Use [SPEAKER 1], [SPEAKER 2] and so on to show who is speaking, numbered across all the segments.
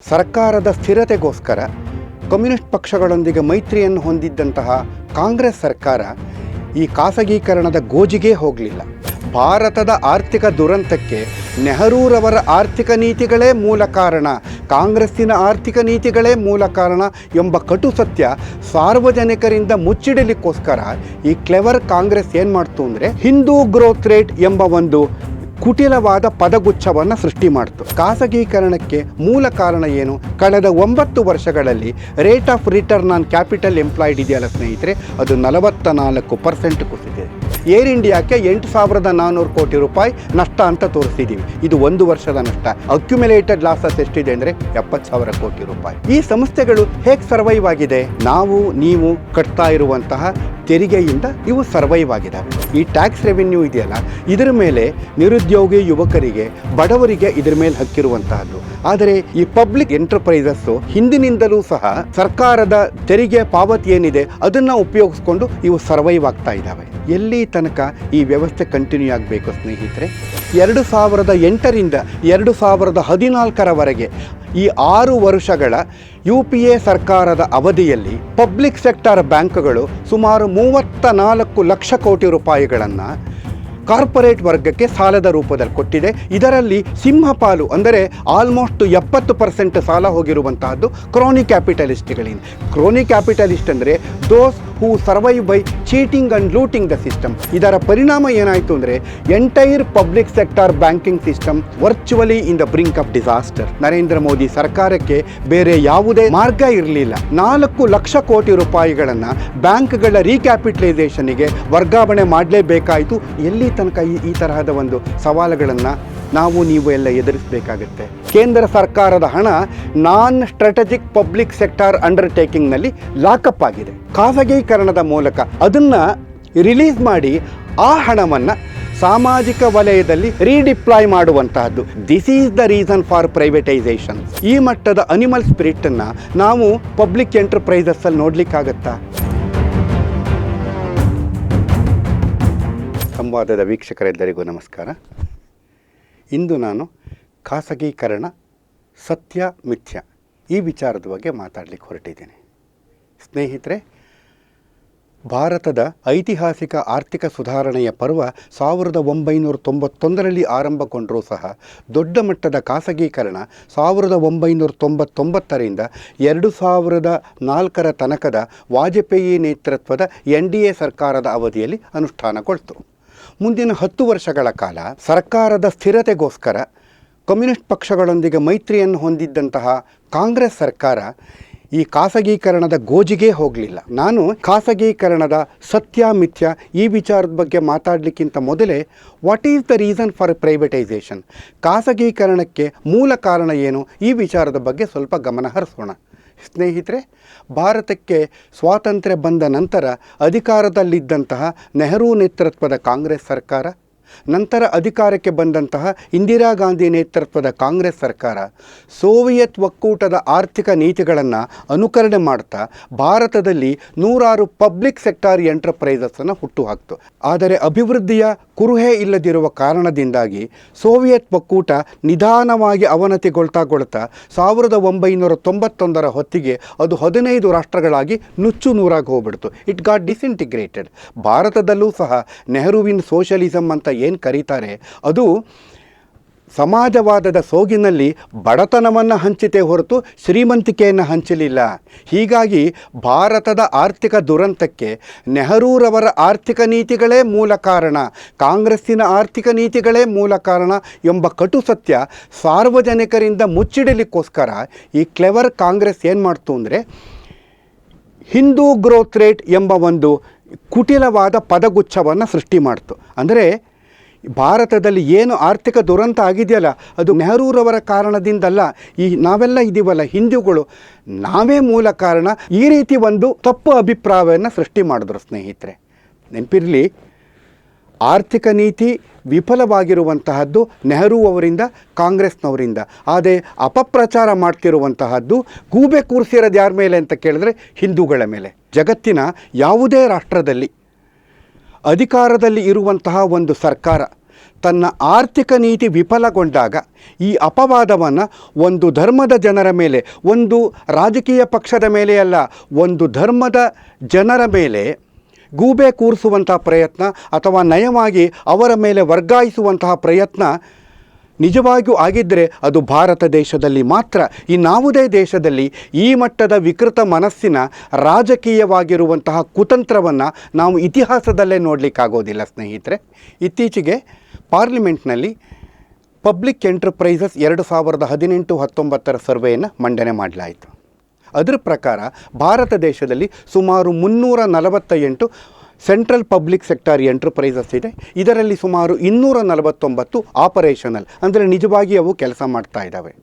[SPEAKER 1] ಸರ್ಕಾರದ ಸ್ಥಿರತೆಗೋಸ್ಕರ ಕಮ್ಯುನಿಸ್ಟ್ ಪಕ್ಷಗಳೊಂದಿಗೆ ಮೈತ್ರಿಯನ್ನು ಹೊಂದಿದ್ದಂತಹ ಕಾಂಗ್ರೆಸ್ ಸರ್ಕಾರ ಈ ಖಾಸಗೀಕರಣದ ಗೋಜಿಗೆ ಹೋಗಲಿಲ್ಲ. ಭಾರತದ ಆರ್ಥಿಕ ದುರಂತಕ್ಕೆ ನೆಹರೂರವರ ಆರ್ಥಿಕ ನೀತಿಗಳೇ ಮೂಲ ಕಾರಣ, ಕಾಂಗ್ರೆಸ್ಸಿನ ಆರ್ಥಿಕ ನೀತಿಗಳೇ ಮೂಲ ಕಾರಣ ಎಂಬ ಕಟು ಸತ್ಯ ಸಾರ್ವಜನಿಕರಿಂದ ಮುಚ್ಚಿಡಲಿಕ್ಕೋಸ್ಕರ ಈ ಕ್ಲೆವರ್ ಕಾಂಗ್ರೆಸ್ ಏನು ಮಾಡ್ತು ಅಂದರೆ ಹಿಂದೂ ಗ್ರೋತ್ ರೇಟ್ ಎಂಬ ಒಂದು ಕುಟಿಲವಾದ ಪದಗುಚ್ಛವನ್ನು ಸೃಷ್ಟಿ ಮಾಡಿತು. ಖಾಸಗೀಕರಣಕ್ಕೆ ಮೂಲ ಕಾರಣ ಏನು? ಕಳೆದ 9 ವರ್ಷಗಳಲ್ಲಿ rate of return on capital employed ಇದೆಯಲ್ಲ ಸ್ನೇಹಿತರೆ, ಅದು 44% ಕುಸಿದಿದೆ. ಏರ್ ಇಂಡಿಯಾಕ್ಕೆ 8,400 ಕೋಟಿ ರೂಪಾಯಿ ನಷ್ಟ ಅಂತ ತೋರಿಸಿದ್ದೀವಿ. ಇದು 1 ವರ್ಷದ ನಷ್ಟ. ಅಕ್ಯುಮುಲೇಟೆಡ್ ಲಾಸಸ್ ಎಷ್ಟಿದೆ ಅಂದರೆ 70,000 ಕೋಟಿ ರೂಪಾಯಿ. ಈ ಸಂಸ್ಥೆಗಳು ಹೇಗೆ ಸರ್ವೈವ್ ಆಗಿದೆ? ನಾವು ನೀವು ಕಟ್ತಾ ಇರುವಂತಹ ತೆರಿಗೆಯಿಂದ ಇವು ಸರ್ವೈವ್ ಆಗಿದ್ದಾವೆ. ಈ ಟ್ಯಾಕ್ಸ್ ರೆವಿನ್ಯೂ ಇದೆಯಲ್ಲ, ಇದರ ಮೇಲೆ ನಿರುದ್ಯೋಗಿ ಯುವಕರಿಗೆ, ಬಡವರಿಗೆ ಇದರ ಮೇಲೆ ಹಕ್ಕಿರುವಂತಹದ್ದು. ಆದರೆ ಈ ಪಬ್ಲಿಕ್ ಎಂಟರ್ಪ್ರೈಸಸ್ಸು ಹಿಂದಿನಿಂದಲೂ ಸಹ ಸರ್ಕಾರದ ತೆರಿಗೆ ಪಾವತಿ ಏನಿದೆ ಅದನ್ನು ಉಪಯೋಗಿಸ್ಕೊಂಡು ಇವು ಸರ್ವೈವ್ ಆಗ್ತಾ ಇದ್ದಾವೆ. ಎಲ್ಲಿ ತನಕ ಈ ವ್ಯವಸ್ಥೆ ಕಂಟಿನ್ಯೂ ಆಗಬೇಕು ಸ್ನೇಹಿತರೆ? 2008ರಿಂದ 2014ರವರೆಗೆ ಈ 6 ವರ್ಷಗಳ UPA ಸರ್ಕಾರದ ಅವಧಿಯಲ್ಲಿ ಪಬ್ಲಿಕ್ ಸೆಕ್ಟರ್ ಬ್ಯಾಂಕ್ಗಳು ಸುಮಾರು 34 ಲಕ್ಷ ಕೋಟಿ ರೂಪಾಯಿಗಳನ್ನು ಕಾರ್ಪೊರೇಟ್ ವರ್ಗಕ್ಕೆ ಸಾಲದ ರೂಪದಲ್ಲಿ ಕೊಟ್ಟಿದೆ. ಇದರಲ್ಲಿ ಸಿಂಹಪಾಲು ಅಂದರೆ ಆಲ್ಮೋಸ್ಟ್ 70% ಸಾಲ ಹೋಗಿರುವಂತಹದ್ದು ಕ್ರೋನಿ ಕ್ಯಾಪಿಟಲಿಸ್ಟ್ಗಳಿಂದ. ಕ್ರೋನಿ ಕ್ಯಾಪಿಟಲಿಸ್ಟ್ ಅಂದರೆ those who survive by cheating and looting the system. ಇದರ ಪರಿಣಾಮ ಏನಾಯಿತು ಅಂದರೆ entire public sector banking system virtually in the brink of disaster. Narendra Modi ಸರ್ಕಾರಕ್ಕೆ ಬೇರೆ ಯಾವುದೇ ಮಾರ್ಗ ಇರಲಿಲ್ಲ. 4 ಲಕ್ಷ ಕೋಟಿ ರೂಪಾಯಿಗಳನ್ನು ಬ್ಯಾಂಕ್ಗಳ ರೀಕ್ಯಾಪಿಟಲೈಸೇಷನ್ಗೆ ವರ್ಗಾವಣೆ ಮಾಡಲೇಬೇಕಾಯಿತು. ಎಲ್ಲಿ ತನಕ ಈ ತರಹದ ಒಂದು ಸವಾಲುಗಳನ್ನು ನಾವು ನೀವು ಎಲ್ಲ ಎದುರಿಸಬೇಕಾಗುತ್ತೆ. ಕೇಂದ್ರ ಸರ್ಕಾರದ ಹಣ ನಾನ್ ಸ್ಟ್ರಾಟಜಿಕ್ ಪಬ್ಲಿಕ್ ಸೆಕ್ಟರ್ ಅಂಡರ್ಟೇಕಿಂಗ್ನಲ್ಲಿ ಲಾಕಪ್ ಆಗಿದೆ. ಖಾಸಗೀಕರಣದ ಮೂಲಕ ಅದನ್ನು ರಿಲೀಸ್ ಮಾಡಿ ಆ ಹಣವನ್ನು ಸಾಮಾಜಿಕ ವಲಯದಲ್ಲಿ ರೀಡಿಪ್ಲಾಯ್ ಮಾಡುವಂತಹದ್ದು. This is the reason for privatisation. ಈ ಮಟ್ಟದ ಅನಿಮಲ್ ಸ್ಪಿರಿಟನ್ನು ನಾವು ಪಬ್ಲಿಕ್ ಎಂಟರ್ಪ್ರೈಸಸ್ಸಲ್ಲಿ ನೋಡಲಿಕ್ಕಾಗತ್ತಾ? ಸಂವಾದದ ವೀಕ್ಷಕರೆಲ್ಲರಿಗೂ ನಮಸ್ಕಾರ. ಇಂದು ನಾನು ಖಾಸಗೀಕರಣ ಸತ್ಯ ಮಿಥ್ಯ ಈ ವಿಚಾರದ ಬಗ್ಗೆ ಮಾತಾಡಲಿಕ್ಕೆ ಹೊರಟಿದ್ದೇನೆ. ಸ್ನೇಹಿತರೆ, ಭಾರತದ ಐತಿಹಾಸಿಕ ಆರ್ಥಿಕ ಸುಧಾರಣೆಯ ಪರ್ವ 1991ರಲ್ಲಿ ಆರಂಭಗೊಂಡರೂ ಸಹ ದೊಡ್ಡ ಮಟ್ಟದ ಖಾಸಗೀಕರಣ 1999ರಿಂದ 2004ರ ತನಕದ ವಾಜಪೇಯಿ ನೇತೃತ್ವದ NDA ಸರ್ಕಾರದ ಅವಧಿಯಲ್ಲಿ ಅನುಷ್ಠಾನಗೊಳ್ತು. ಮುಂದಿನ 10 ವರ್ಷಗಳ ಕಾಲ ಸರ್ಕಾರದ ಸ್ಥಿರತೆಗೋಸ್ಕರ ಕಮ್ಯುನಿಸ್ಟ್ ಪಕ್ಷಗಳೊಂದಿಗೆ ಮೈತ್ರಿಯನ್ನು ಹೊಂದಿದ್ದಂತಹ ಕಾಂಗ್ರೆಸ್ ಸರ್ಕಾರ ಈ ಖಾಸಗೀಕರಣದ ಗೋಜಿಗೆ ಹೋಗಲಿಲ್ಲ. ನಾನು ಖಾಸಗೀಕರಣದ ಸತ್ಯ ಮಿಥ್ಯ ಈ ವಿಚಾರದ ಬಗ್ಗೆ ಮಾತಾಡಲಿಕ್ಕಿಂತ ಮೊದಲೇ what is the reason for privatisation, ಖಾಸಗೀಕರಣಕ್ಕೆ ಮೂಲ ಕಾರಣ ಏನು, ಈ ವಿಚಾರದ ಬಗ್ಗೆ ಸ್ವಲ್ಪ ಗಮನ ಹರಿಸೋಣ. ಸ್ನೇಹಿತರೆ, ಭಾರತಕ್ಕೆ ಸ್ವಾತಂತ್ರ್ಯ ಬಂದ ನಂತರ ಅಧಿಕಾರದಲ್ಲಿದ್ದಂತಹ ನೆಹರು ನೇತೃತ್ವದ ಕಾಂಗ್ರೆಸ್ ಸರ್ಕಾರ, ನಂತರ ಅಧಿಕಾರಕ್ಕೆ ಬಂದಂತಹ ಇಂದಿರಾ ಗಾಂಧಿ ನೇತೃತ್ವದ ಕಾಂಗ್ರೆಸ್ ಸರ್ಕಾರ ಸೋವಿಯತ್ ಒಕ್ಕೂಟದ ಆರ್ಥಿಕ ನೀತಿಗಳನ್ನು ಅನುಕರಣೆ ಮಾಡ್ತಾ ಭಾರತದಲ್ಲಿ 100 ಪಬ್ಲಿಕ್ ಸೆಕ್ಟರ್ ಎಂಟರ್ಪ್ರೈಸಸ್ಸನ್ನು ಹುಟ್ಟುಹಾಕ್ತು. ಆದರೆ ಅಭಿವೃದ್ಧಿಯ ಕುರುಹೇ ಇಲ್ಲದಿರುವ ಕಾರಣದಿಂದಾಗಿ ಸೋವಿಯತ್ ಒಕ್ಕೂಟ ನಿಧಾನವಾಗಿ ಅವನತಿಗೊಳ್ತಾ 1991ರ ಹೊತ್ತಿಗೆ ಅದು 15 ರಾಷ್ಟ್ರಗಳಾಗಿ ನುಚ್ಚು ನೂರಾಗಿ ಹೋಗ್ಬಿಡ್ತು. It got disintegrated. ಭಾರತದಲ್ಲೂ ಸಹ ನೆಹರುವಿನ್ ಸೋಷಲಿಸಮ್ ಅಂತ ಏನು ಕರೀತಾರೆ, ಅದು ಸಮಾಜವಾದದ ಸೋಗಿನಲ್ಲಿ ಬಡತನವನ್ನು ಹಂಚಿತೆ ಹೊರತು ಶ್ರೀಮಂತಿಕೆಯನ್ನು ಹಂಚಲಿಲ್ಲ. ಹೀಗಾಗಿ ಭಾರತದ ಆರ್ಥಿಕ ದುರಂತಕ್ಕೆ ನೆಹರೂರವರ ಆರ್ಥಿಕ ನೀತಿಗಳೇ ಮೂಲ ಕಾರಣ, ಕಾಂಗ್ರೆಸ್ಸಿನ ಆರ್ಥಿಕ ನೀತಿಗಳೇ ಮೂಲ ಕಾರಣ ಎಂಬ ಕಟು ಸತ್ಯ ಸಾರ್ವಜನಿಕರಿಂದ ಮುಚ್ಚಿಡಲಿಕ್ಕೋಸ್ಕರ ಈ ಕ್ಲೆವರ್ ಕಾಂಗ್ರೆಸ್ ಏನು ಮಾಡ್ತು ಅಂದರೆ ಹಿಂದೂ ಗ್ರೋತ್ ರೇಟ್ ಎಂಬ ಒಂದು ಕುಟಿಲವಾದ ಪದಗುಚ್ಛವನ್ನು ಸೃಷ್ಟಿ ಮಾಡ್ತು. ಅಂದರೆ ಭಾರತದಲ್ಲಿ ಏನು ಆರ್ಥಿಕ ದುರಂತ ಆಗಿದೆಯಲ್ಲ ಅದು ನೆಹರೂರವರ ಕಾರಣದಿಂದಲ್ಲ, ಈ ನಾವೆಲ್ಲ ಇದ್ದೀವಲ್ಲ ಹಿಂದೂಗಳು, ನಾವೇ ಮೂಲ ಕಾರಣ, ಈ ರೀತಿ ಒಂದು ತಪ್ಪು ಅಭಿಪ್ರಾಯವನ್ನು ಸೃಷ್ಟಿ ಮಾಡಿದ್ರು. ಸ್ನೇಹಿತರೆ, ನೆನಪಿರಲಿ, ಆರ್ಥಿಕ ನೀತಿ ವಿಫಲವಾಗಿರುವಂತಹದ್ದು ನೆಹರು ಅವರಿಂದ, ಕಾಂಗ್ರೆಸ್ನವರಿಂದ. ಆದರೆ ಅಪಪ್ರಚಾರ ಮಾಡ್ತಿರುವಂತಹದ್ದು ಗೂಬೆ ಕೂರಿಸಿರೋದು ಯಾರ ಮೇಲೆ ಅಂತ ಕೇಳಿದ್ರೆ ಹಿಂದೂಗಳ ಮೇಲೆ. ಜಗತ್ತಿನ ಯಾವುದೇ ರಾಷ್ಟ್ರದಲ್ಲಿ ಅಧಿಕಾರದಲ್ಲಿ ಇರುವಂತಹ ಒಂದು ಸರ್ಕಾರ ತನ್ನ ಆರ್ಥಿಕ ನೀತಿ ವಿಫಲಗೊಂಡಾಗ ಈ ಅಪವಾದವನ್ನು ಒಂದು ಧರ್ಮದ ಜನರ ಮೇಲೆ, ಒಂದು ರಾಜಕೀಯ ಪಕ್ಷದ ಮೇಲೆ ಅಲ್ಲ, ಒಂದು ಧರ್ಮದ ಜನರ ಮೇಲೆ ಗೂಬೆ ಕೂರಿಸುವಂತಹ ಪ್ರಯತ್ನ ಅಥವಾ ನಯವಾಗಿ ಅವರ ಮೇಲೆ ವರ್ಗಾಯಿಸುವಂತಹ ಪ್ರಯತ್ನ ನಿಜವಾಗಿಯೂ ಆಗಿದ್ದರೆ ಅದು ಭಾರತ ದೇಶದಲ್ಲಿ ಮಾತ್ರ. ಇನ್ನಾವುದೇ ದೇಶದಲ್ಲಿ ಈ ಮಟ್ಟದ ವಿಕೃತ ಮನಸ್ಸಿನ ರಾಜಕೀಯವಾಗಿರುವಂತಹ ಕುತಂತ್ರವನ್ನು ನಾವು ಇತಿಹಾಸದಲ್ಲೇ ನೋಡಲಿಕ್ಕಾಗೋದಿಲ್ಲ ಸ್ನೇಹಿತರೆ. ಇತ್ತೀಚೆಗೆ ಪಾರ್ಲಿಮೆಂಟ್ನಲ್ಲಿ ಪಬ್ಲಿಕ್ ಎಂಟರ್ಪ್ರೈಸಸ್ 2018-19 ಸರ್ವೆಯನ್ನು ಮಂಡನೆ ಮಾಡಲಾಯಿತು. ಅದರ ಪ್ರಕಾರ ಭಾರತ ದೇಶದಲ್ಲಿ ಸುಮಾರು 348 ಸೆಂಟ್ರಲ್ ಪಬ್ಲಿಕ್ ಸೆಕ್ಟಾರ್ ಎಂಟರ್ಪ್ರೈಸಸ್ ಇದೆ. ಇದರಲ್ಲಿ ಸುಮಾರು 249 ಆಪರೇಷನಲ್, ಅಂದರೆ ನಿಜವಾಗಿ ಅವು ಕೆಲಸ ಮಾಡ್ತಾ ಇದ್ದಾವೆ.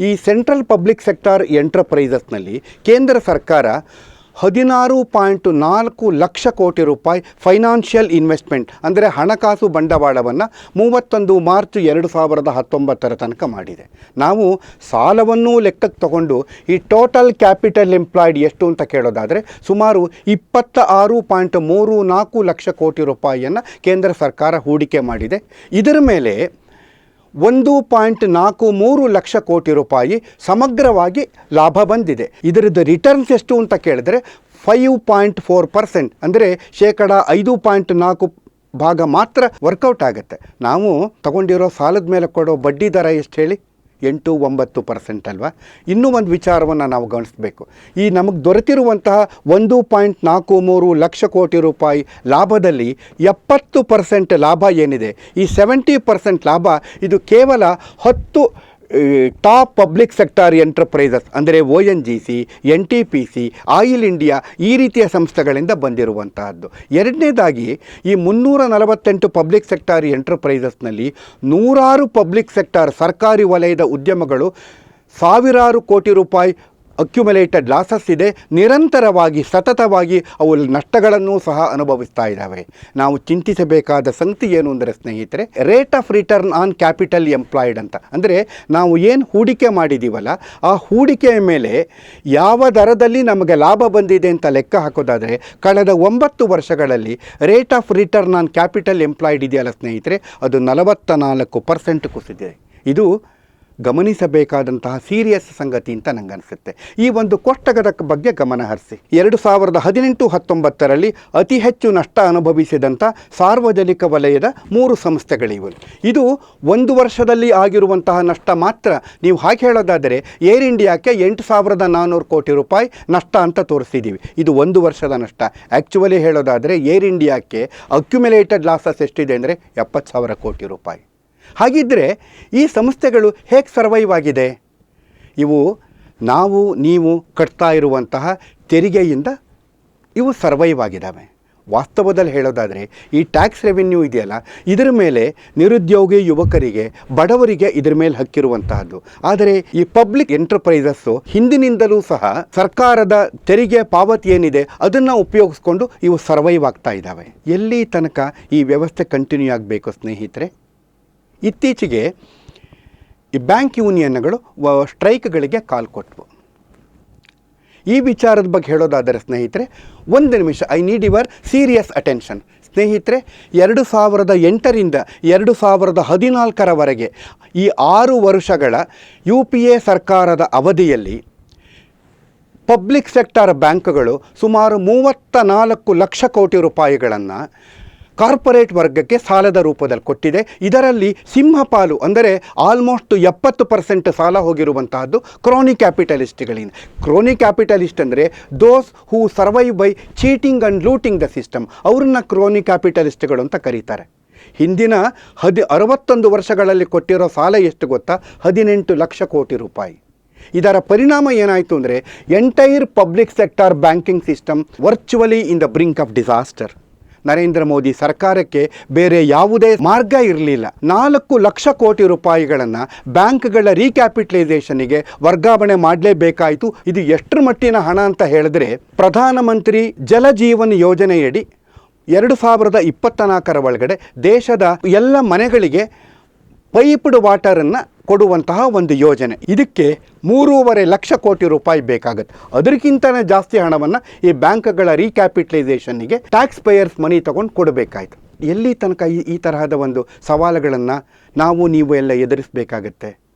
[SPEAKER 1] ಈ ಸೆಂಟ್ರಲ್ ಪಬ್ಲಿಕ್ ಸೆಕ್ಟಾರ್ ಎಂಟರ್ಪ್ರೈಸಸ್ನಲ್ಲಿ ಕೇಂದ್ರ ಸರ್ಕಾರ 16.4 ಲಕ್ಷ ಕೋಟಿ ರೂಪಾಯಿ ಫೈನಾನ್ಷಿಯಲ್ ಇನ್ವೆಸ್ಟ್ಮೆಂಟ್, ಅಂದರೆ ಹಣಕಾಸು ಬಂಡವಾಳವನ್ನು 31 ಮಾರ್ಚ್ 2019 ತನಕ ಮಾಡಿದೆ. ನಾವು ಸಾಲವನ್ನೂ ಲೆಕ್ಕಕ್ಕೆ ತಗೊಂಡು ಈ ಟೋಟಲ್ ಕ್ಯಾಪಿಟಲ್ ಎಂಪ್ಲಾಯ್ಡ್ ಎಷ್ಟು ಅಂತ ಕೇಳೋದಾದರೆ ಸುಮಾರು 26.34 ಲಕ್ಷ ಕೋಟಿ ರೂಪಾಯಿಯನ್ನು ಕೇಂದ್ರ ಸರ್ಕಾರ ಹೂಡಿಕೆ ಮಾಡಿದೆ. ಇದರ ಮೇಲೆ 1.43 ಲಕ್ಷ ಕೋಟಿ ರೂಪಾಯಿ ಸಮಗ್ರವಾಗಿ ಲಾಭ ಬಂದಿದೆ. ಇದರದ್ದು ರಿಟರ್ನ್ಸ್ ಎಷ್ಟು ಅಂತ ಕೇಳಿದ್ರೆ 5.4%, ಅಂದರೆ 5.4% ಭಾಗ ಮಾತ್ರ ವರ್ಕೌಟ್ ಆಗುತ್ತೆ. ನಾವು ತಗೊಂಡಿರೋ ಸಾಲದ ಮೇಲೆ ಕೊಡೋ ಬಡ್ಡಿ ದರ ಎಷ್ಟು ಹೇಳಿ? 8-9% ಅಲ್ವಾ? ಇನ್ನೂ ಒಂದು ವಿಚಾರವನ್ನು ನಾವು ಗಮನಿಸಬೇಕು. ಈ ನಮಗೆ ದೊರೆತಿರುವಂತಹ 1.43 ಲಕ್ಷ ಕೋಟಿ ರೂಪಾಯಿ ಲಾಭದಲ್ಲಿ 70% ಲಾಭ ಏನಿದೆ, ಈ 70% ಲಾಭ ಇದು ಕೇವಲ 10 ಟಾಪ್ ಪಬ್ಲಿಕ್ ಸೆಕ್ಟಾರ್ ಎಂಟರ್ಪ್ರೈಸಸ್, ಅಂದರೆ ONGC, NTPC, ಆಯಿಲ್ ಇಂಡಿಯಾ ಈ ರೀತಿಯ ಸಂಸ್ಥೆಗಳಿಂದ ಬಂದಿರುವಂತಹದ್ದು. ಎರಡನೇದಾಗಿ ಈ 348 ಪಬ್ಲಿಕ್ ಸೆಕ್ಟಾರ್ ಎಂಟರ್ಪ್ರೈಸಸ್ನಲ್ಲಿ 100 ಪಬ್ಲಿಕ್ ಸೆಕ್ಟಾರ್ ಸರ್ಕಾರಿ ವಲಯದ ಉದ್ಯಮಗಳು ಸಾವಿರಾರು ಕೋಟಿ ರೂಪಾಯಿ ಅಕ್ಯುಮುಲೇಟೆಡ್ ಲಾಸಸ್ ಇದೆ. ನಿರಂತರವಾಗಿ ಸತತವಾಗಿ ಅವು ನಷ್ಟಗಳನ್ನು ಸಹ ಅನುಭವಿಸ್ತಾ ಇದ್ದಾವೆ. ನಾವು ಚಿಂತಿಸಬೇಕಾದ ಸಂಗತಿ ಏನು ಅಂದರೆ ಸ್ನೇಹಿತರೆ, rate of return on capital employed ಅಂತ, ಅಂದರೆ ನಾವು ಏನು ಹೂಡಿಕೆ ಮಾಡಿದ್ದೀವಲ್ಲ ಆ ಹೂಡಿಕೆಯ ಮೇಲೆ ಯಾವ ದರದಲ್ಲಿ ನಮಗೆ ಲಾಭ ಬಂದಿದೆ ಅಂತ ಲೆಕ್ಕ ಹಾಕೋದಾದರೆ ಕಳೆದ 9 ವರ್ಷಗಳಲ್ಲಿ rate of return on capital employed ಇದೆಯಲ್ಲ ಸ್ನೇಹಿತರೆ, ಅದು 44% ಕುಸಿದಿದೆ. ಇದು ಗಮನಿಸಬೇಕಾದಂತಹ ಸೀರಿಯಸ್ ಸಂಗತಿ ಅಂತ ನನಗನ್ನಿಸುತ್ತೆ. ಈ ಒಂದು ಕೊಟ್ಟಗದ ಬಗ್ಗೆ ಗಮನ ಹರಿಸಿ. 2018-19 ಅತಿ ಹೆಚ್ಚು ನಷ್ಟ ಅನುಭವಿಸಿದಂಥ ಸಾರ್ವಜನಿಕ ವಲಯದ 3 ಸಂಸ್ಥೆಗಳಿವೆ. ಇದು 1 ವರ್ಷದಲ್ಲಿ ಆಗಿರುವಂತಹ ನಷ್ಟ ಮಾತ್ರ. ನೀವು ಹಾಗೆ ಹೇಳೋದಾದರೆ ಏರ್ ಇಂಡಿಯಾಕ್ಕೆ 8,400 ಕೋಟಿ ರೂಪಾಯಿ ನಷ್ಟ ಅಂತ ತೋರಿಸಿದ್ದೀವಿ. ಇದು 1 ವರ್ಷದ ನಷ್ಟ. ಆ್ಯಕ್ಚುಲಿ ಹೇಳೋದಾದರೆ ಏರ್ ಇಂಡಿಯಾಕ್ಕೆ ಅಕ್ಯುಮುಲೇಟೆಡ್ ಲಾಸಸ್ ಎಷ್ಟಿದೆ ಅಂದರೆ 70,000 ಕೋಟಿ ರೂಪಾಯಿ. ಹಾಗಿದ್ದರೆ ಈ ಸಂಸ್ಥೆಗಳು ಹೇಗೆ ಸರ್ವೈವ್ ಆಗಿದೆ? ಇವು ನೀವು ಕಟ್ತಾ ಇರುವಂತಹ ತೆರಿಗೆಯಿಂದ ಇವು ಸರ್ವೈವ್ ಆಗಿದ್ದಾವೆ. ವಾಸ್ತವದಲ್ಲಿ ಹೇಳೋದಾದರೆ ಈ ಟ್ಯಾಕ್ಸ್ ರೆವಿನ್ಯೂ ಇದೆಯಲ್ಲ, ಇದರ ಮೇಲೆ ನಿರುದ್ಯೋಗಿ ಯುವಕರಿಗೆ, ಬಡವರಿಗೆ ಇದರ ಮೇಲೆ ಹಕ್ಕಿರುವಂತಹದ್ದು. ಆದರೆ ಈ ಪಬ್ಲಿಕ್ ಎಂಟರ್ಪ್ರೈಸಸ್ಸು ಹಿಂದಿನಿಂದಲೂ ಸಹ ಸರ್ಕಾರದ ತೆರಿಗೆ ಪಾವತಿ ಏನಿದೆ ಅದನ್ನು ಉಪಯೋಗಿಸ್ಕೊಂಡು ಇವು ಸರ್ವೈವ್ ಆಗ್ತಾ ಇದ್ದಾವೆ. ಎಲ್ಲಿ ತನಕ ಈ ವ್ಯವಸ್ಥೆ ಕಂಟಿನ್ಯೂ ಆಗಬೇಕು ಸ್ನೇಹಿತರೆ? ಇತ್ತೀಚೆಗೆ ಈ ಬ್ಯಾಂಕ್ ಯೂನಿಯನ್ಗಳು ಸ್ಟ್ರೈಕ್ಗಳಿಗೆ ಕಾಲ್ ಕೊಟ್ಟವು. ಈ ವಿಚಾರದ ಬಗ್ಗೆ ಹೇಳೋದಾದರೆ ಸ್ನೇಹಿತರೆ, 1 ನಿಮಿಷ, I need your serious attention. ಸ್ನೇಹಿತರೆ, 2008ರಿಂದ 2014 ಈ 6 ವರ್ಷಗಳ UPA ಸರ್ಕಾರದ ಅವಧಿಯಲ್ಲಿ ಪಬ್ಲಿಕ್ ಸೆಕ್ಟಾರ್ ಬ್ಯಾಂಕ್ಗಳು ಸುಮಾರು 34 ಲಕ್ಷ ಕೋಟಿ ರೂಪಾಯಿಗಳನ್ನು ಕಾರ್ಪೊರೇಟ್ ವರ್ಗಕ್ಕೆ ಸಾಲದ ರೂಪದಲ್ಲಿ ಕೊಟ್ಟಿದೆ. ಇದರಲ್ಲಿ ಸಿಂಹಪಾಲು ಅಂದರೆ ಆಲ್ಮೋಸ್ಟ್ 70% ಸಾಲ ಹೋಗಿರುವಂತಹದ್ದು ಕ್ರೋನಿ ಕ್ಯಾಪಿಟಲಿಸ್ಟ್ಗಳಿಂದ. ಕ್ರೋನಿ ಕ್ಯಾಪಿಟಲಿಸ್ಟ್ ಅಂದರೆ those who survive by cheating and looting the system, ಅವ್ರನ್ನ ಕ್ರೋನಿ ಕ್ಯಾಪಿಟಲಿಸ್ಟ್ಗಳು ಅಂತ ಕರೀತಾರೆ. ಹಿಂದಿನ 61 ವರ್ಷಗಳಲ್ಲಿ ಕೊಟ್ಟಿರೋ ಸಾಲ ಎಷ್ಟು ಗೊತ್ತಾ? 18 ಲಕ್ಷ ಕೋಟಿ ರೂಪಾಯಿ. ಇದರ ಪರಿಣಾಮ ಏನಾಯಿತು ಅಂದರೆ entire public sector banking system virtually in the brink of disaster. Narendra Modi ಸರ್ಕಾರಕ್ಕೆ ಬೇರೆ ಯಾವುದೇ ಮಾರ್ಗ ಇರಲಿಲ್ಲ. 4 ಲಕ್ಷ ಕೋಟಿ ರೂಪಾಯಿಗಳನ್ನು ಬ್ಯಾಂಕ್ಗಳ ರೀಕ್ಯಾಪಿಟಲೈಸೇಷನ್ಗೆ ವರ್ಗಾವಣೆ ಮಾಡಲೇಬೇಕಾಯಿತು. ಇದು ಎಷ್ಟರ ಮಟ್ಟಿನ ಹಣ ಅಂತ ಹೇಳಿದ್ರೆ, ಪ್ರಧಾನಮಂತ್ರಿ ಜಲ ಜೀವನ್ ಯೋಜನೆಯಡಿ 2024 ಒಳಗಡೆ ದೇಶದ ಎಲ್ಲ ಮನೆಗಳಿಗೆ ಪೈಪ್ಡ್ ವಾಟರನ್ನು ಕೊಡುವಂತಹ ಒಂದು ಯೋಜನೆ. ಇದಕ್ಕೆ 3.5 ಲಕ್ಷ ಕೋಟಿ ರೂಪಾಯಿ ಬೇಕಾಗುತ್ತೆ. ಅದಕ್ಕಿಂತಲೇ ಜಾಸ್ತಿ ಹಣವನ್ನು ಈ ಬ್ಯಾಂಕ್ಗಳ ರೀಕ್ಯಾಪಿಟಲೈಸೇಷನ್ನಿಗೆ ಟ್ಯಾಕ್ಸ್ ಪೇಯರ್ಸ್ ಮನಿ ತಗೊಂಡು ಕೊಡಬೇಕಾಯ್ತು. ಎಲ್ಲಿ ತನಕ ಈ ತರಹದ ಒಂದು ಸವಾಲುಗಳನ್ನು ನೀವು ಎಲ್ಲ ಎದುರಿಸಬೇಕಾಗತ್ತೆ?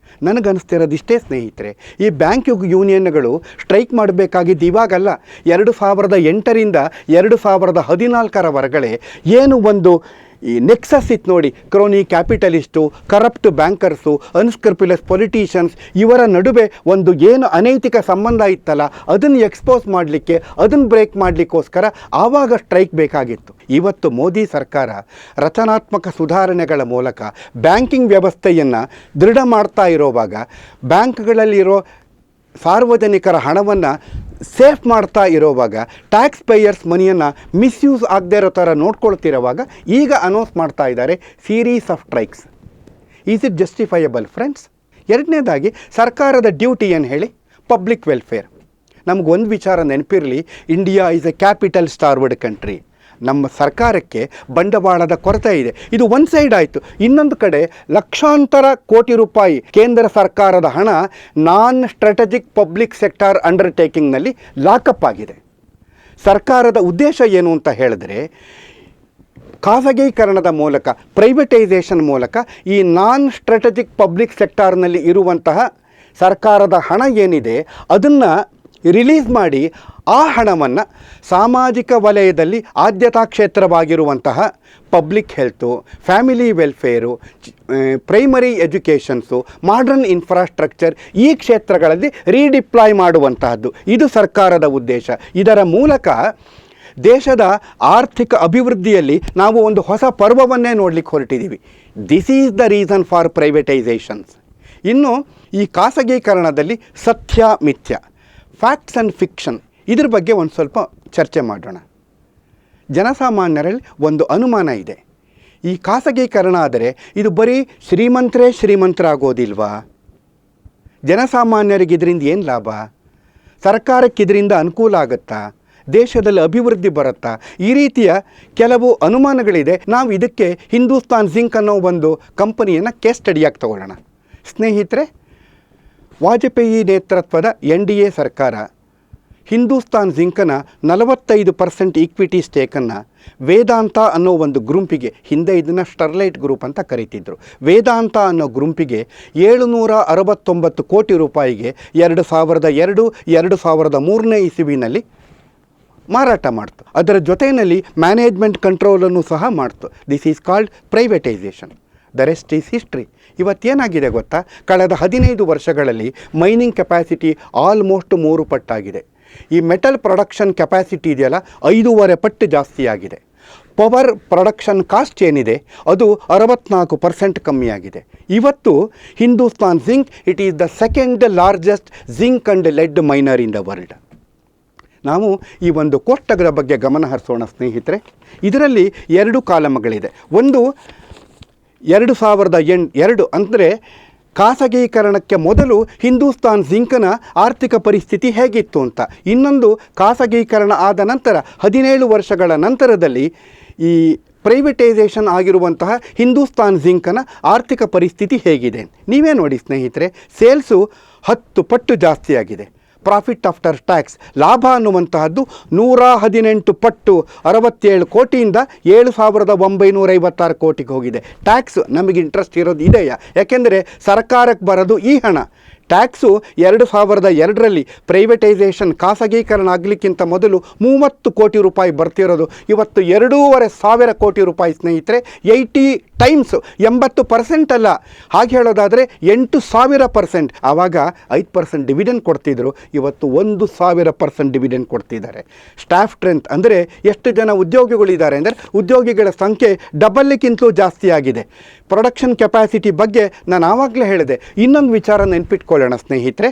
[SPEAKER 1] ನನಗನ್ನಿಸ್ತಿರೋದು ಇಷ್ಟೇ ಸ್ನೇಹಿತರೆ, ಈ ಬ್ಯಾಂಕ್ ಯೂನಿಯನ್ಗಳು ಸ್ಟ್ರೈಕ್ ಮಾಡಬೇಕಾಗಿದ್ದು ಇವಾಗಲ್ಲ, 2008ರಿಂದ 2014ರವರೆಗೆ ಏನು ಒಂದು ಈ ನೆಕ್ಸಸ್ ಇತ್ತು ನೋಡಿ, ಕ್ರೋನಿ ಕ್ಯಾಪಿಟಲಿಸ್ಟು, ಕರಪ್ಟ್ ಬ್ಯಾಂಕರ್ಸು, ಅನ್ಸ್ಕ್ರಪ್ಯುಲಸ್ ಪೊಲಿಟಿಷಿಯನ್ಸ್, ಇವರ ನಡುವೆ ಒಂದು ಏನು ಅನೈತಿಕ ಸಂಬಂಧ ಇತ್ತಲ್ಲ, ಅದನ್ನು ಎಕ್ಸ್ಪೋಸ್ ಮಾಡಲಿಕ್ಕೆ, ಅದನ್ನು ಬ್ರೇಕ್ ಮಾಡಲಿಕ್ಕೋಸ್ಕರ ಆವಾಗ ಸ್ಟ್ರೈಕ್ ಬೇಕಾಗಿತ್ತು. ಇವತ್ತು ಮೋದಿ ಸರ್ಕಾರ ರಚನಾತ್ಮಕ ಸುಧಾರಣೆಗಳ ಮೂಲಕ ಬ್ಯಾಂಕಿಂಗ್ ವ್ಯವಸ್ಥೆಯನ್ನು ದೃಢ ಮಾಡ್ತಾ ಇರೋವಾಗ, ಬ್ಯಾಂಕ್ಗಳಲ್ಲಿರೋ ಸಾರ್ವಜನಿಕರ ಹಣವನ್ನು ಸೇಫ್ ಮಾಡ್ತಾ ಇರೋವಾಗ, ಟ್ಯಾಕ್ಸ್ ಪೇಯರ್ಸ್ ಮನಿಯನ್ನು ಮಿಸ್ಯೂಸ್ ಆಗದೇ ಇರೋ ಥರ ನೋಡ್ಕೊಳ್ತಿರೋವಾಗ ಈಗ ಅನೌನ್ಸ್ ಮಾಡ್ತಾ ಇದ್ದಾರೆ series of strikes. Is it justifiable friends? ಎರಡನೇದಾಗಿ ಸರ್ಕಾರದ ಡ್ಯೂಟಿ ಏನು ಹೇಳಿ? Public welfare. ನಮಗೊಂದು ವಿಚಾರ ನೆನಪಿರಲಿ, India is a capital starved country. ನಮ್ಮ ಸರ್ಕಾರಕ್ಕೆ ಬಂಡವಾಳದ ಕೊರತೆ ಇದೆ. ಇದು ಒಂದು ಸೈಡ್ ಆಯಿತು. ಇನ್ನೊಂದು ಕಡೆ ಲಕ್ಷಾಂತರ ಕೋಟಿ ರೂಪಾಯಿ ಕೇಂದ್ರ ಸರ್ಕಾರದ ಹಣ ನಾನ್ ಸ್ಟ್ರಾಟಜಿಕ್ ಪಬ್ಲಿಕ್ ಸೆಕ್ಟಾರ್ ಅಂಡರ್ಟೇಕಿಂಗ್ನಲ್ಲಿ ಲಾಕಪ್ ಆಗಿದೆ. ಸರ್ಕಾರದ ಉದ್ದೇಶ ಏನು ಅಂತ ಹೇಳಿದ್ರೆ, ಖಾಸಗೀಕರಣದ ಮೂಲಕ, ಪ್ರೈವೇಟೈಸೇಷನ್ ಮೂಲಕ ಈ ನಾನ್ ಸ್ಟ್ರಾಟಜಿಕ್ ಪಬ್ಲಿಕ್ ಸೆಕ್ಟಾರ್ನಲ್ಲಿ ಇರುವಂತಹ ಸರ್ಕಾರದ ಹಣ ಏನಿದೆ ಅದನ್ನು ರಿಲೀಸ್ ಮಾಡಿ ಆ ಹಣವನ್ನು ಸಾಮಾಜಿಕ ವಲಯದಲ್ಲಿ ಆದ್ಯತಾ ಕ್ಷೇತ್ರವಾಗಿರುವಂತಹ public health, family welfare, primary educations, modern infrastructure, ಈ ಕ್ಷೇತ್ರಗಳಲ್ಲಿ ರೀಡಿಪ್ಲಾಯ್ ಮಾಡುವಂತಹದ್ದು ಇದು ಸರ್ಕಾರದ ಉದ್ದೇಶ. ಇದರ ಮೂಲಕ ದೇಶದ ಆರ್ಥಿಕ ಅಭಿವೃದ್ಧಿಯಲ್ಲಿ ನಾವು ಒಂದು ಹೊಸ ಪರ್ವವನ್ನೇ ನೋಡಲಿಕ್ಕೆ ಹೊರಟಿದ್ದೀವಿ. This is the reason for privatisations. ಇನ್ನು ಈ ಖಾಸಗೀಕರಣದಲ್ಲಿ ಸತ್ಯ ಮಿಥ್ಯ, ಫ್ಯಾಕ್ಟ್ಸ್ ಆ್ಯಂಡ್ ಫಿಕ್ಷನ್, ಇದ್ರ ಬಗ್ಗೆ ಒಂದು ಸ್ವಲ್ಪ ಚರ್ಚೆ ಮಾಡೋಣ. ಜನಸಾಮಾನ್ಯರಲ್ಲಿ ಒಂದು ಅನುಮಾನ ಇದೆ, ಈ ಖಾಸಗೀಕರಣ ಆದರೆ ಇದು ಬರೀ ಶ್ರೀಮಂತರಾಗೋದಿಲ್ವಾ? ಜನಸಾಮಾನ್ಯರಿಗೆ ಇದರಿಂದ ಏನು ಲಾಭ? ಸರ್ಕಾರಕ್ಕೆ ಇದರಿಂದ ಅನುಕೂಲ ಆಗುತ್ತಾ? ದೇಶದಲ್ಲಿ ಅಭಿವೃದ್ಧಿ ಬರುತ್ತಾ? ಈ ರೀತಿಯ ಕೆಲವು ಅನುಮಾನಗಳಿದೆ. ನಾವು ಇದಕ್ಕೆ ಹಿಂದೂಸ್ತಾನ್ ಜಿಂಕ್ ಅನ್ನೋ ಒಂದು ಕಂಪನಿಯನ್ನು ಕೇಸ್ ಸ್ಟಡಿಯಾಗಿ ತಗೊಳ್ಳೋಣ. ಸ್ನೇಹಿತರೆ, ವಾಜಪೇಯಿ ನೇತೃತ್ವದ NDA ಸರ್ಕಾರ ಹಿಂದೂಸ್ತಾನ್ ಜಿಂಕನ 45% ಈಕ್ವಿಟಿ ಸ್ಟೇಕನ್ನು ವೇದಾಂತ ಅನ್ನೋ ಒಂದು ಗುಂಪಿಗೆ, ಹಿಂದೆ ಇದನ್ನು ಸ್ಟರ್ಲೈಟ್ ಗ್ರೂಪ್ ಅಂತ ಕರೀತಿದ್ರು, ವೇದಾಂತ ಅನ್ನೋ ಗುಂಪಿಗೆ 769 ಕೋಟಿ ರೂಪಾಯಿಗೆ 2002, 2003ನೇ ಇಸವಿನಲ್ಲಿ ಮಾರಾಟ ಮಾಡ್ತು. ಅದರ ಜೊತೆಯಲ್ಲಿ ಮ್ಯಾನೇಜ್ಮೆಂಟ್ ಕಂಟ್ರೋಲನ್ನು ಸಹ ಮಾಡ್ತು. This is called privatisation. The rest is history. ಇವತ್ತೇನಾಗಿದೆ ಗೊತ್ತಾ? ಕಳೆದ 15 ವರ್ಷಗಳಲ್ಲಿ ಮೈನಿಂಗ್ ಕೆಪಾಸಿಟಿ ಆಲ್ಮೋಸ್ಟ್ 3 ಪಟ್ಟಾಗಿದೆ. ಈ ಮೆಟಲ್ ಪ್ರೊಡಕ್ಷನ್ ಕೆಪಾಸಿಟಿ ಇದೆಯಲ್ಲ 5.5 ಪಟ್ಟು ಜಾಸ್ತಿ ಆಗಿದೆ. ಪವರ್ ಪ್ರೊಡಕ್ಷನ್ ಕಾಸ್ಟ್ ಏನಿದೆ ಅದು 64% ಕಮ್ಮಿಯಾಗಿದೆ. ಇವತ್ತು Hindustan zinc it is the second largest zinc and lead miner in the world. ನಾವು ಈ ಒಂದು ಕೋಷ್ಟಕದ ಬಗ್ಗೆ ಗಮನ ಹರಿಸೋಣ ಸ್ನೇಹಿತರೆ. ಇದರಲ್ಲಿ 2 ಕಾಲಮ್ಗಳಿದೆ. ಒಂದು 2002 ಅಂದರೆ ಖಾಸಗೀಕರಣಕ್ಕೆ ಮೊದಲು ಹಿಂದೂಸ್ತಾನ್ ಜಿಂಕ್ನ ಆರ್ಥಿಕ ಪರಿಸ್ಥಿತಿ ಹೇಗಿತ್ತು ಅಂತ. ಇನ್ನೊಂದು ಖಾಸಗೀಕರಣ ಆದ ನಂತರ 17 ವರ್ಷಗಳ ನಂತರದಲ್ಲಿ ಈ ಪ್ರೈವೇಟೈಸೇಷನ್ ಆಗಿರುವಂತಹ ಹಿಂದೂಸ್ತಾನ್ ಜಿಂಕ್ನ ಆರ್ಥಿಕ ಪರಿಸ್ಥಿತಿ ಹೇಗಿದೆ. ನೀವೇ ನೋಡಿ ಸ್ನೇಹಿತರೆ, ಸೇಲ್ಸು 10 ಪಟ್ಟು ಜಾಸ್ತಿಯಾಗಿದೆ. ಪ್ರಾಫಿಟ್ ಆಫ್ಟರ್ ಟ್ಯಾಕ್ಸ್, ಲಾಭ ಅನ್ನುವಂತಹದ್ದು 118 ಪಟ್ಟು 67 ಕೋಟಿಯಿಂದ 7,956 ಕೋಟಿಗೆ ಹೋಗಿದೆ. ಟ್ಯಾಕ್ಸ್ ನಮಗೆ ಇಂಟ್ರೆಸ್ಟ್ ಇರೋದು ಇದೆಯಾ? ಯಾಕೆಂದರೆ ಸರ್ಕಾರಕ್ಕೆ ಬರೋದು ಈ ಹಣ. ಟ್ಯಾಕ್ಸು 2002ರಲ್ಲಿ ಪ್ರೈವೇಟೈಸೇಷನ್ ಖಾಸಗೀಕರಣ ಆಗಲಿಕ್ಕಿಂತ ಮೊದಲು 30 ಕೋಟಿ ರೂಪಾಯಿ ಬರ್ತಿರೋದು ಇವತ್ತು 2,500 ಕೋಟಿ ರೂಪಾಯಿ ಸ್ನೇಹಿತರೆ. 80 ಟೈಮ್ಸ್, 80% ಅಲ್ಲ, ಹಾಗೆ ಹೇಳೋದಾದರೆ 8,000%. ಆವಾಗ 5% ಡಿವಿಡೆಂಡ್ ಕೊಡ್ತಿದ್ರು, ಇವತ್ತು 1,000% ಡಿವಿಡೆಂಡ್ ಕೊಡ್ತಿದ್ದಾರೆ. ಸ್ಟಾಫ್ ಸ್ಟ್ರೆಂತ್ ಅಂದರೆ ಎಷ್ಟು ಜನ ಉದ್ಯೋಗಿಗಳಿದ್ದಾರೆ ಅಂದರೆ ಉದ್ಯೋಗಿಗಳ ಸಂಖ್ಯೆ ಡಬಲ್ಗಿಂತಲೂ ಜಾಸ್ತಿ ಆಗಿದೆ. ಪ್ರೊಡಕ್ಷನ್ ಕೆಪಾಸಿಟಿ ಬಗ್ಗೆ ನಾನು ಆವಾಗಲೇ ಹೇಳಿದೆ. ಇನ್ನೊಂದು ವಿಚಾರ ನೆನ್ಪಿಟ್ಕೊಳ್ಳೋಣ ಸ್ನೇಹಿತರೆ.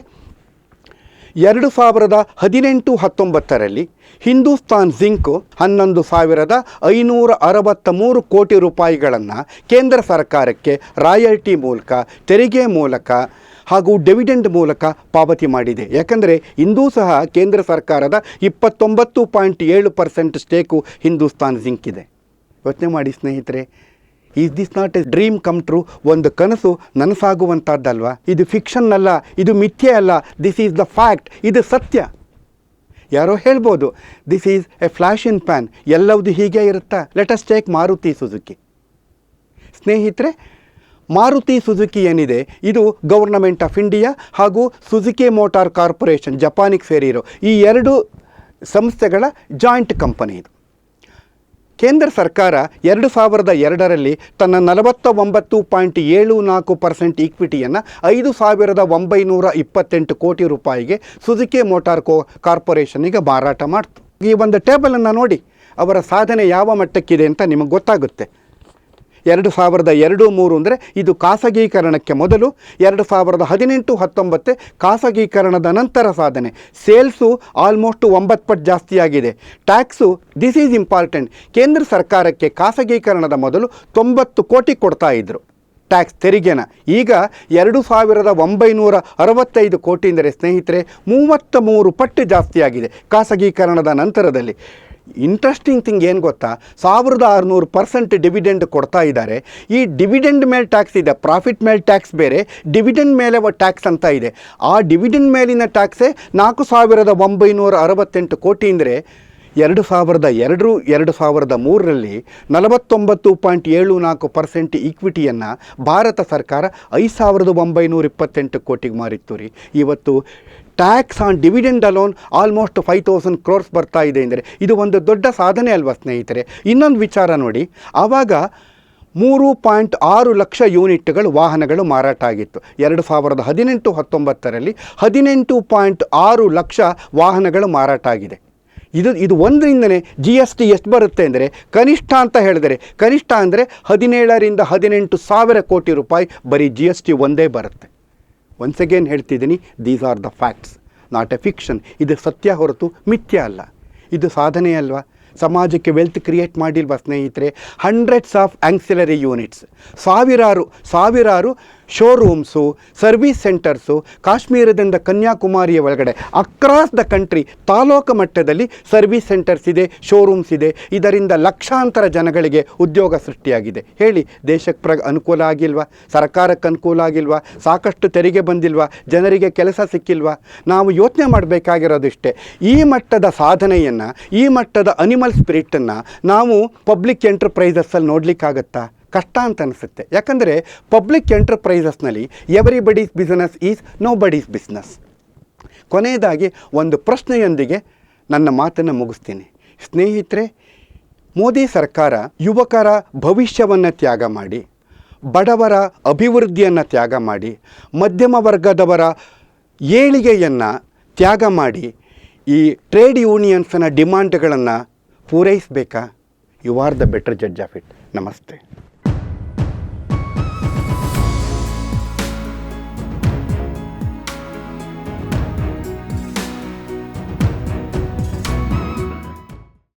[SPEAKER 1] 2018-19ರಲ್ಲಿ ಹಿಂದೂಸ್ತಾನ್ ಜಿಂಕು 11,563 ಕೋಟಿ ರೂಪಾಯಿಗಳನ್ನು ಕೇಂದ್ರ ಸರ್ಕಾರಕ್ಕೆ ರಾಯಲ್ಟಿ ಮೂಲಕ, ತೆರಿಗೆ ಮೂಲಕ ಹಾಗೂ ಡಿವಿಡೆಂಡ್ ಮೂಲಕ ಪಾವತಿ ಮಾಡಿದೆ. ಯಾಕಂದರೆ ಇಂದೂ ಸಹ ಕೇಂದ್ರ ಸರ್ಕಾರದ 29.7% ಸ್ಟೇಕು ಹಿಂದೂಸ್ತಾನ್ ಜಿಂಕ್ ಇದೆ. ಯೋಚನೆ ಮಾಡಿ ಸ್ನೇಹಿತರೆ, is this not A dream come true? ಒಂದು ಕನಸು ನನಸಾಗುವಂಥದ್ದಲ್ವಾ? ಇದು ಫಿಕ್ಷನ್ ಅಲ್ಲ, ಇದು ಮಿಥ್ಯೆ ಅಲ್ಲ, ದಿಸ್ ಈಸ್ ದ ಫ್ಯಾಕ್ಟ್, ಇದು ಸತ್ಯ. ಯಾರೋ ಹೇಳ್ಬೋದು this is a flash in pan, ಎಲ್ಲವುದು ಹೀಗೆ ಇರುತ್ತಾ? Let us take Maruti Suzuki. ಸ್ನೇಹಿತರೆ, ಮಾರುತಿ ಸುಜುಕಿ ಏನಿದೆ ಇದು ಗವರ್ನಮೆಂಟ್ ಆಫ್ ಇಂಡಿಯಾ ಹಾಗೂ ಸುಜುಕಿ ಮೋಟಾರ್ ಕಾರ್ಪೊರೇಷನ್ ಜಪಾನಿಗೆ ಸೇರಿರೋ ಈ ಎರಡು ಸಂಸ್ಥೆಗಳ ಜಾಯಿಂಟ್ ಕಂಪನಿ ಇದು. ಕೇಂದ್ರ ಸರ್ಕಾರ 2002ರಲ್ಲಿ ತನ್ನ 49.74% ಈಕ್ವಿಟಿಯನ್ನು 5,928 ಕೋಟಿ ರೂಪಾಯಿಗೆ ಸುಜುಕಿ ಮೋಟಾರ್ ಕಾರ್ಪೊರೇಷನ್ನಿಗೆ ಮಾರಾಟ ಮಾಡ್ತು. ಈ ಒಂದು ಟೇಬಲನ್ನು ನೋಡಿ ಅವರ ಸಾಧನೆ ಯಾವ ಮಟ್ಟಕ್ಕಿದೆ ಅಂತ ನಿಮಗೆ ಗೊತ್ತಾಗುತ್ತೆ. 2002-03 ಅಂದರೆ ಇದು ಖಾಸಗೀಕರಣಕ್ಕೆ ಮೊದಲು, 2018-19 ಖಾಸಗೀಕರಣದ ನಂತರ ಸಾಧನೆ. ಸೇಲ್ಸು ಆಲ್ಮೋಸ್ಟ್ 9 ಪಟ್ಟು ಜಾಸ್ತಿಯಾಗಿದೆ. ಟ್ಯಾಕ್ಸು, ದಿಸ್ ಈಸ್ ಇಂಪಾರ್ಟೆಂಟ್, ಕೇಂದ್ರ ಸರ್ಕಾರಕ್ಕೆ ಖಾಸಗೀಕರಣದ ಮೊದಲು 90 ಕೋಟಿ ಕೊಡ್ತಾ ಇದ್ದರು ಟ್ಯಾಕ್ಸ್ ತೆರಿಗೆನ. ಈಗ 2,965 ಕೋಟಿ ಅಂದರೆ ಸ್ನೇಹಿತರೆ 33 ಪಟ್ಟು ಜಾಸ್ತಿಯಾಗಿದೆ ಖಾಸಗೀಕರಣದ ನಂತರದಲ್ಲಿ. ಇಂಟ್ರೆಸ್ಟಿಂಗ್ ಥಿಂಗ್ ಏನು ಗೊತ್ತಾ, 1,600% ಡಿವಿಡೆಂಡ್ ಕೊಡ್ತಾ ಇದ್ದಾರೆ. ಈ ಡಿವಿಡೆಂಡ್ ಮೇಲೆ ಟ್ಯಾಕ್ಸ್ ಇದೆ, ಪ್ರಾಫಿಟ್ ಮೇಲೆ ಟ್ಯಾಕ್ಸ್ ಬೇರೆ, ಡಿವಿಡೆಂಡ್ ಮೇಲೆ ಟ್ಯಾಕ್ಸ್ ಅಂತ ಇದೆ. ಆ ಡಿವಿಡೆಂಡ್ ಮೇಲಿನ ಟ್ಯಾಕ್ಸೇ 4,968 ಕೋಟಿ ಅಂದರೆ 2002-2003ರಲ್ಲಿ 49.74% ಈಕ್ವಿಟಿಯನ್ನು ಭಾರತ ಸರ್ಕಾರ 5,928 ಕೋಟಿಗೆ ಮಾರಿತ್ತು ರೀ. ಇವತ್ತು tax on dividend alone almost 5,000 crores ಬರ್ತಾ ಇದೆ ಅಂದರೆ ಇದು ಒಂದು ದೊಡ್ಡ ಸಾಧನೆ ಅಲ್ವಾ ಸ್ನೇಹಿತರೆ? ಇನ್ನೊಂದು ವಿಚಾರ ನೋಡಿ, ಆವಾಗ 3.6 ಲಕ್ಷ ಯೂನಿಟ್ಗಳು ವಾಹನಗಳು ಮಾರಾಟ ಆಗಿತ್ತು. 2018-19ರಲ್ಲಿ 18.6 ಲಕ್ಷ ವಾಹನಗಳು ಮಾರಾಟ ಆಗಿದೆ. ಇದು ಒಂದರಿಂದನೇ GST ಎಷ್ಟು ಬರುತ್ತೆ ಅಂದರೆ ಕನಿಷ್ಠ ಅಂತ ಹೇಳಿದರೆ, ಕನಿಷ್ಠ ಅಂದರೆ 17,000-18,000 ಕೋಟಿ ರೂಪಾಯಿ ಬರೀ GST ಒಂದೇ ಬರುತ್ತೆ. ಒನ್ಸ್ ಅಗೇನ್ ಹೇಳ್ತಿದ್ದೀನಿ, these are the facts, not A fiction. ಇದು ಸತ್ಯ ಹೊರತು ಮಿಥ್ಯ ಅಲ್ಲ. ಇದು ಸಾಧನೆ ಅಲ್ವಾ? ಸಮಾಜಕ್ಕೆ ವೆಲ್ತ್ ಕ್ರಿಯೇಟ್ ಮಾಡಿಲ್ವಾ ಸ್ನೇಹಿತರೆ? ಹಂಡ್ರೆಡ್ಸ್ ಆಫ್ ಆ್ಯಂಕ್ಸಿಲರಿ ಯೂನಿಟ್ಸ್, ಸಾವಿರಾರು ಶೋರೂಮ್ಸು, ಸರ್ವಿಸ್ ಸೆಂಟರ್ಸು, ಕಾಶ್ಮೀರದಿಂದ ಕನ್ಯಾಕುಮಾರಿಯ ಒಳಗಡೆ ಅಕ್ರಾಸ್ ದ ಕಂಟ್ರಿ ತಾಲೂಕು ಮಟ್ಟದಲ್ಲಿ ಸರ್ವಿಸ್ ಸೆಂಟರ್ಸ್ ಇದೆ, ಶೋರೂಮ್ಸ್ ಇದೆ. ಇದರಿಂದ ಲಕ್ಷಾಂತರ ಜನಗಳಿಗೆ ಉದ್ಯೋಗ ಸೃಷ್ಟಿಯಾಗಿದೆ. ಹೇಳಿ, ದೇಶಕ್ಕೆ ಅನುಕೂಲ ಆಗಿಲ್ವಾ? ಸರ್ಕಾರಕ್ಕೆ ಅನುಕೂಲ ಆಗಿಲ್ವಾ? ಸಾಕಷ್ಟು ತೆರಿಗೆ ಬಂದಿಲ್ವಾ? ಜನರಿಗೆ ಕೆಲಸ ಸಿಕ್ಕಿಲ್ವಾ? ನಾವು ಯೋಚನೆ ಮಾಡಬೇಕಾಗಿರೋದಿಷ್ಟೇ. ಈ ಮಟ್ಟದ ಸಾಧನೆಯನ್ನು, ಈ ಮಟ್ಟದ ಅನಿಮಲ್ ಸ್ಪಿರಿಟನ್ನು ನಾವು ಪಬ್ಲಿಕ್ ಎಂಟರ್ಪ್ರೈಸಸ್ಸಲ್ಲಿ ನೋಡಲಿಕ್ಕಾಗತ್ತಾ? ಕಷ್ಟ ಅಂತ ಅನಿಸುತ್ತೆ. ಯಾಕಂದರೆ ಪಬ್ಲಿಕ್ ಎಂಟರ್ಪ್ರೈಸಸ್ನಲ್ಲಿ everybody's business is nobody's business. ಕೊನೆಯದಾಗಿ ಒಂದು ಪ್ರಶ್ನೆಯೊಂದಿಗೆ ನನ್ನ ಮಾತನ್ನು ಮುಗಿಸ್ತೀನಿ. ಸ್ನೇಹಿತರೆ, ಮೋದಿ ಸರ್ಕಾರ ಯುವಕರ ಭವಿಷ್ಯವನ್ನು ತ್ಯಾಗ ಮಾಡಿ, ಬಡವರ ಅಭಿವೃದ್ಧಿಯನ್ನು ತ್ಯಾಗ ಮಾಡಿ, ಮಧ್ಯಮ ವರ್ಗದವರ ಏಳಿಗೆಯನ್ನು ತ್ಯಾಗ ಮಾಡಿ ಈ ಟ್ರೇಡ್ ಯೂನಿಯನ್ಸ್ನ ಡಿಮಾಂಡ್ಗಳನ್ನು ಪೂರೈಸಬೇಕಾ? You are the better judge of it. ನಮಸ್ತೆ.